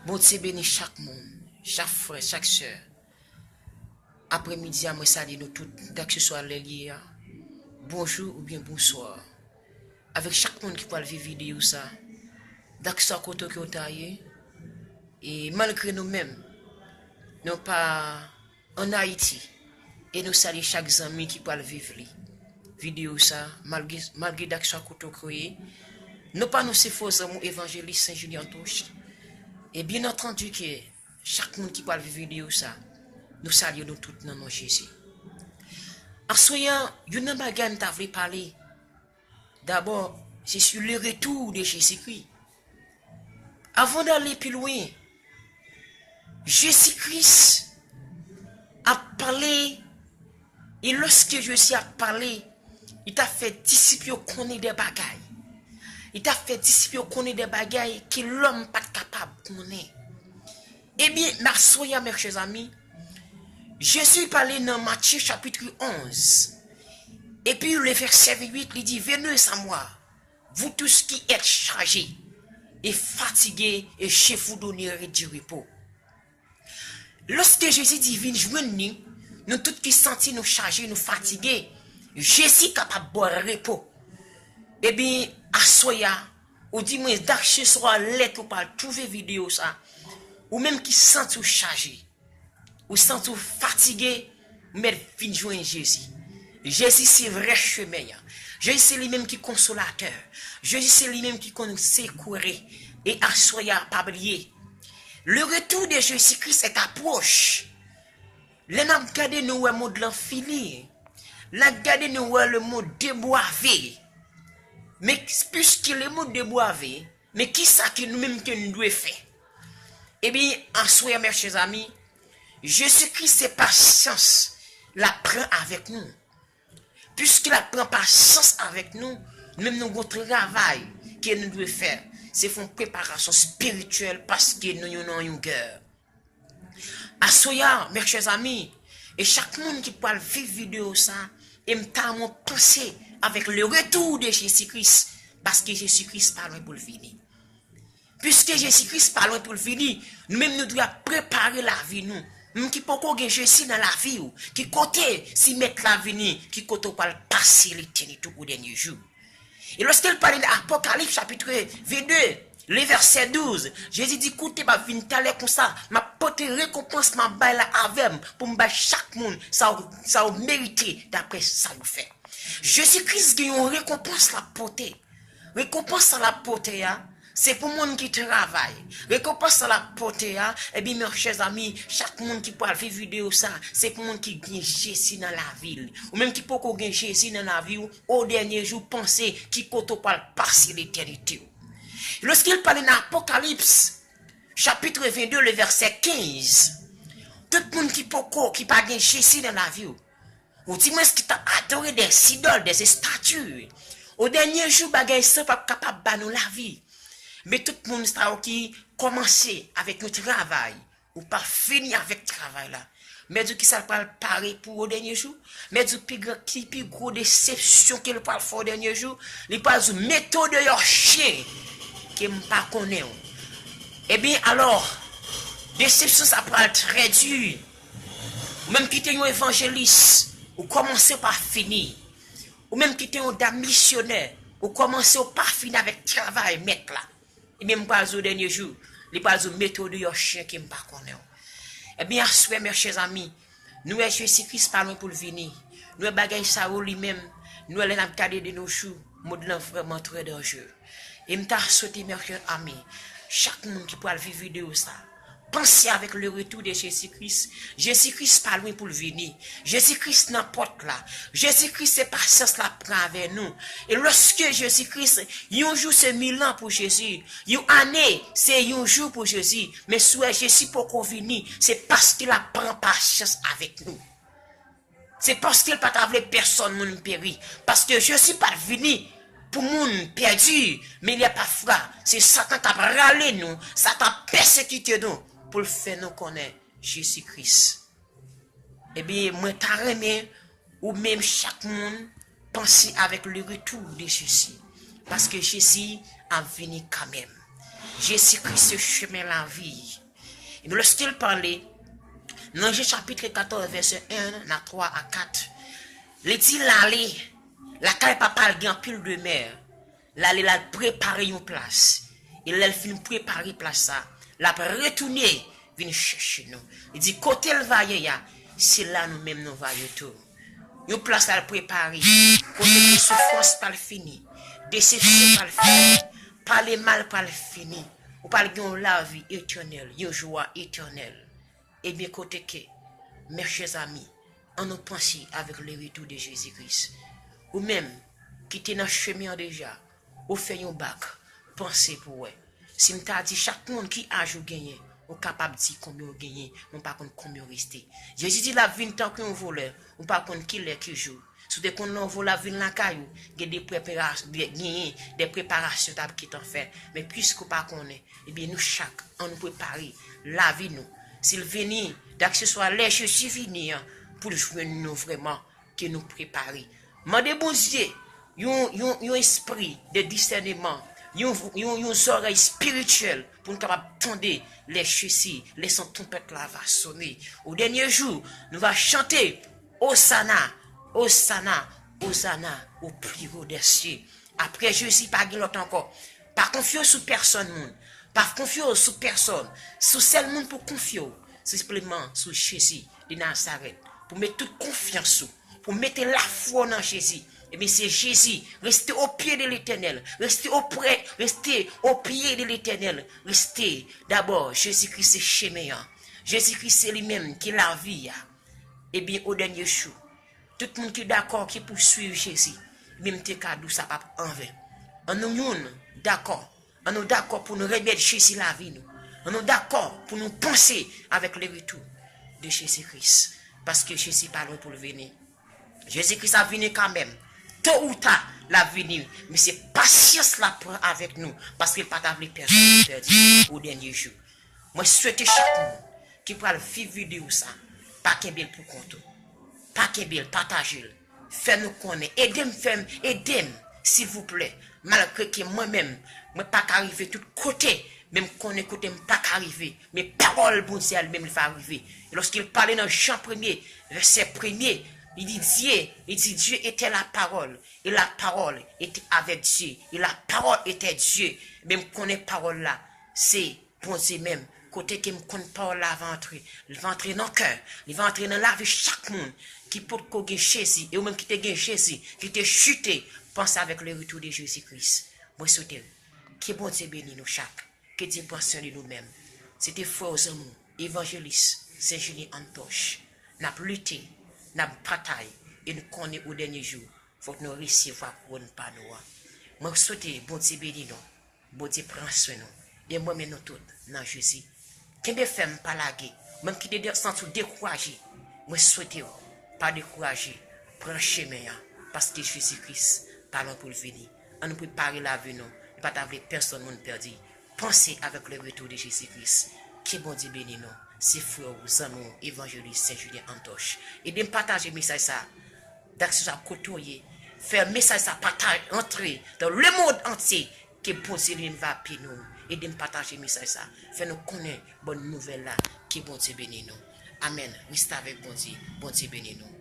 Bon Dieu bénit chaque monde, chaque frère, chaque soeur. Après-midi, moi salue nous toutes, dès que ce soit les bonjour ou bien bonsoir. Avec chaque monde qui peut vivre vidéo ça, dès que ce soit côté que taillé, et malgré nous-mêmes, nous pas en Haïti, et nous saluons chaque ami qui peut vivre vidéo ça, malgré dès que ce soit côté créé, nous pas nous ces faux amours évangélistes Saint-Julien Touche. Et bien entendu que chaque monde qui parle de vidéo ça, nous saluons nous tous dans nos Jésus. En soyant, il y a une bagage que je parler. D'abord, c'est sur le retour de Jésus-Christ. Avant d'aller plus loin, Jésus-Christ a parlé, et lorsque Jésus a parlé, il t'a fait disciples connaître des bagailles. Il t'a fait disciples connaître des bagailles que l'homme n'est pas capable de connaître. Eh bien, soyez mes chers amis, Jésus parlait dans Matthieu chapitre 11. Et puis le verset 8, il dit, venez à moi, vous tous qui êtes chargés et fatigués, et chez vous donnerez du repos. Lorsque Jésus dit, venez joindre nous tous qui sentis nous chargés, nous fatigués, Jésus est capable de boire repos. Eh bien, soyez, ou dis-moi, dès que ce soit lettre ou pas trouver vidéo ça, ou même qui sentent chargé, ou sentent fatigué, mais fin joindre Jésus. Jésus c'est vrai chemin. Jésus c'est lui-même qui est consolateur. Jésus c'est lui-même qui connaît secourir. Et soyez pas oublier. Le retour de Jésus-Christ est approche. Les n'a regardé nous le mot de l'infini. La regardé nous le mot déboivé. Mais puisque le mot déboivé, mais qui ça que nous-mêmes que nous devons faire? Eh bien, en soyez mes chers amis, Jésus-Christ c'est patience. La prend avec nous. Puisqu'il a prend patience avec nous, même nous avons travail que nous devons faire. C'est une préparation spirituelle parce que nous avons une guerre. Assoya, mes chers amis, et chaque monde qui parle vivre vidéo ça, aime tellement penser avec le retour de Jésus-Christ, parce que Jésus-Christ parle pour le finir. Puisque Jésus-Christ parle pour le finir, nous-mêmes nous devons préparer la vie nous. Nous qui pouvons gagner Jésus dans la vie, qui côté si mettre la vie, qui côté pour passer l'éternité au dernier jour. Et lorsqu'il parle d'Apocalypse chapitre 22, le verset 12, Jésus dit, écoutez, ma vie comme ça, ma porte récompense, ma baille avec pour me chaque monde, ça a mérité d'après ça vous fait. Jésus-Christ a une récompense la portée. Récompense à la portée, c'est pour les gens qui travaillent. Récompense à la portée, et bien mes chers amis, chaque monde qui parle vivre vidéo ça, c'est pour les gens qui gagnent Jésus dans la ville. Ou même qui peut gagner Jésus dans la vie, au dernier jour, penser qui peut passer l'éternité. Lorsqu'il parle dans l'Apocalypse, chapitre 22, le verset 15, tout le monde qui peut gagner Jésus dans la vie, ou dis-moi ce qui t'a adoré des idoles, des statues, au dernier jour, bagay ça pas capable de nous la vie. Mais tout le monde qui commence avec le travail, ou pas finir avec le travail là. Mais du qui ça parle pareil pour le dernier jour, mais du plus gros déception qu'il parle pour le dernier jour, il parle de méthode de leur chien, qui ne pas connaît. Eh bien alors, déception ça parle très dur. Même qui est un évangéliste, ou commencer par finir. Ou même qui est un missionnaire, ou commencer par finir avec le travail, mettre là. Et même pas au dernier jour, les pas de méthode de chien qui me pas connaît. Eh bien, souhait mes chers amis, nous Jésus-Christ parlons pour le venir. Nous bagay ça lui-même, nous allons garder de nos choux, modelant vraiment très dangereux. Et m'ta souhaité mes chers amis, chaque monde qui peut vivre vidéo ça. Pensez avec le retour de Jésus-Christ. Jésus-Christ pas loin pour le venir. Jésus-Christ n'importe là. Jésus-Christ c'est patience la prend avec nous. Et lorsque Jésus-Christ, un jour c'est 1000 ans pour Jésus. Une année c'est un jour pour Jésus. Mais soit Jésus pour qu'on venir, c'est parce qu'il a prend patience avec nous. C'est parce qu'il pas t'avait personne moun péri. Parce que Jésus pas venu pour moun perdu, mais il n'y a pas foi. C'est Satan qui a râlé nous, Satan a persécuté nous. Pour le faire nous connaître Jésus-Christ. Eh bien, moi, t'as remis, ou même chaque monde, penser avec le retour de Jésus. Parce que Jésus a venu quand même. Jésus-Christ, ce chemin la vie. Et nous lorsqu'il parlait, dans Jean chapitre 14, verset 1, à 3 à 4, il dit l'aller, la caille papa a en pile de mer, l'aller la préparer une place. Et là, il finit préparer place ça. La retourner, vient chercher nous. Il dit, côté le vaille, c'est là nous-mêmes nous vaillons tout. Une place à préparer. Côté de souffrance pas le fini. Déception pas le fini. Pas les mal pas le fini. Ou pas le la vie éternelle, une joie éternelle. Et bien côté que, mes chers amis, on nous pense avec le retour de Jésus-Christ. Ou même, qui était dans le chemin déjà, ou fait un bac, pensez pour eux. Si on t'a dit chaque monde qui a joué gagné, on est capable de dire combien on gagné, on pas contre combien on resté. Jésus dit la vie tant qu'on voleur, on pas contre qui l'est qui joue. Si dès qu'on envoie la vie la caillou, il y a des préparations qui t'en fait. Mais puisqu'on pas connaît, eh bien nous chaque, on nous prépare la vie nous. S'il vient, dès que ce soit les choses venir pour jouer nous vraiment qui nous préparer. Mandez bon Dieu, un esprit de discernement. Yon oreilles spirituelles pour nous capables d'entendre les chussis, les sons trompette là va sonner. Au dernier jour, nous va chanter Hosanna, Hosanna, Hosanna au plus haut des cieux. Après Jésus, pas l'autre encore. Pas confiance sous personne, monde. Pas confiance sous personne. Sous seul monde pour confier. Simplement sous Jésus de Nazareth. Pour mettre toute confiance sous. Pour mettre la foi dans Jésus. Eh bien, c'est Jésus. Restez au pied de l'Éternel. Restez au pied de l'Éternel. Restez. D'abord, Jésus-Christ c'est chemin. Jésus-Christ c'est lui-même qui est la vie. Eh bien, au dernier jour, tout le monde qui est d'accord, qui poursuit Jésus, même tes cadeaux, ça va en vain. On nous d'accord. On nous d'accord pour nous remettre Jésus la vie. On nous d'accord pour nous penser avec le retour de Jésus-Christ. Parce que Jésus parle pour le venir. Jésus-Christ a venu quand même. Tôt ou tard, la venir. Mais c'est patience la prend avec nous. Parce qu'il n'a pas d'avler personne perdu au dernier jour. Moi, je souhaite chaque monde qui pourra vivre vidéo ça. Pas qu'un bel pour compte. Pas qu'un bel, partagez-le. Fais-nous connaître. Aidez-moi, s'il vous plaît. Malgré que moi-même, je ne peux pas arriver de tout côté. Même qu'on écoute, je ne peux pas arriver. Mais parole, bon Dieu, elle-même, il va arriver. Et lorsqu'il parlait dans Jean 1er, verset 1er, il dit Dieu était la parole. Et la parole était avec Dieu. Et la parole était Dieu. Même qu'on est parole là, c'est bon Dieu même. Côté qui me compte parole là va entrer. Il va entrer dans le cœur. Il va entrer dans la vie chaque monde qui peut gagner Jésus. Et ou même qui te gagne Jésus, qui te chuté. Pense avec le retour de Jésus-Christ. Moi, souhaite que bon Dieu bénisse nous chaque. Que Dieu pense de nous-mêmes. C'était frère aux amours, évangéliste, Saint-Julien Antoche. N'a lutté, n'a bataille, et nous connaissons au dernier jour. Il faut que nous réussissions à couronner par nous. Moi, souhaite bon Dieu bénisse nous. Bon Dieu prend soin de nous. Et moi, nous tous, dans Jésus. Qui ne fait pas la guerre, même qui ne sent découragé. Moi, souhaite pas décourager. Prends chemin, parce que Jésus-Christ, parlons pour le venir. On nous prépare la vie, nous. Pas d'avoir personne monde perdu. Pensez avec le retour de Jésus-Christ. Que bon Dieu bénisse nous. C'est frère, amours, évangéliste Saint-Julien Antoche. Et de partager le message ça. D'action à côtoyer. Faire message ça, partage, entrer dans le monde entier. Que bon Dieu va appeler nous. Et de partager le message ça. Faire nous connaître bonne nouvelle là. Que bon Dieu bénisse nous. Amen. Restez avec bon Dieu. Bon Dieu bénisse nous.